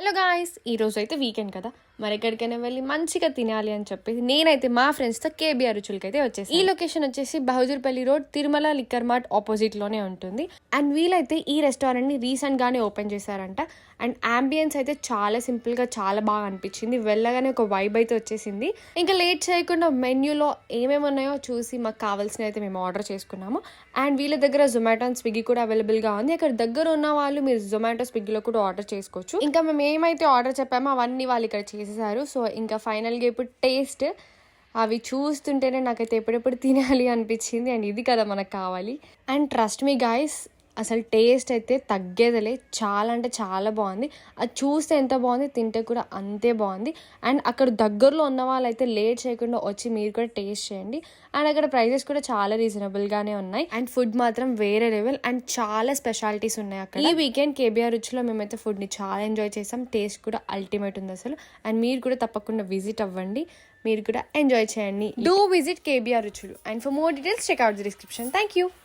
Hello guys, ఈరోజు అయితే weekend కదా, మరి ఎక్కడికైనా వెళ్ళి మంచిగా తినాలి అని చెప్పేసి నేనైతే మా ఫ్రెండ్స్తో కేబీఆర్ రుచులకి అయితే వచ్చేసి. ఈ లొకేషన్ వచ్చేసి Bahadurpally road, Tirumala liquor mart opposite లోనే ఉంటుంది. అండ్ వీలైతే ఈ రెస్టారెంట్ ని రీసెంట్ గానే ఓపెన్ చేశారంట. అండ్ అంబియన్స్ అయితే చాలా సింపుల్ గా చాలా బాగా అనిపించింది. వెళ్ళగానే ఒక వైబ్ అయితే వచ్చేసింది. ఇంకా లేట్ చేయకుండా మెన్యూలో ఏమేమి ఉన్నాయో చూసి మాకు కావాల్సిన అయితే మేము ఆర్డర్ చేసుకున్నాము. అండ్ వీళ్ళ దగ్గర జొమాటో అండ్ స్విగ్గీ కూడా అవైలబుల్ గా ఉంది. అక్కడ దగ్గర ఉన్న వాళ్ళు మీరు జొమాటో స్విగ్గీలో కూడా ఆర్డర్ చేసుకోవచ్చు. ఇంకా మేము ఏమైతే ఆర్డర్ చెప్పామో అవన్నీ వాళ్ళు ఇక్కడ చేసేసారు. సో ఇంకా ఫైనల్గా ఇప్పుడు టేస్ట్ అవి చూస్తుంటేనే నాకైతే ఎప్పుడెప్పుడు తినాలి అనిపించింది. అండ్ ఇది కదా మనకు కావాలి. అండ్ ట్రస్ట్ మీ గాయస్, అసలు టేస్ట్ అయితే తగ్గేదలే. చాలా అంటే చాలా బాగుంది. అది చూస్తే ఎంత బాగుంది, తింటే కూడా అంతే బాగుంది. అండ్ అక్కడ దగ్గరలో ఉన్న వాళ్ళైతే లేట్ చేయకుండా వచ్చి మీరు కూడా టేస్ట్ చేయండి. అండ్ అక్కడ ప్రైజెస్ కూడా చాలా రీజనబుల్గానే ఉన్నాయి. అండ్ ఫుడ్ మాత్రం వేరే లెవెల్. అండ్ చాలా స్పెషాలిటీస్ ఉన్నాయి అక్కడ. ఈ వీకెండ్ కేబీఆర్ రుచిలో మేమైతే ఫుడ్ని చాలా ఎంజాయ్ చేసాం. టేస్ట్ కూడా అల్టిమేట్ ఉంది అసలు. అండ్ మీరు కూడా తప్పకుండా విజిట్ అవ్వండి, మీరు కూడా ఎంజాయ్ చేయండి. డూ విజిట్ కేబీఆర్ రుచులు. And for more details check out the description. Thank you.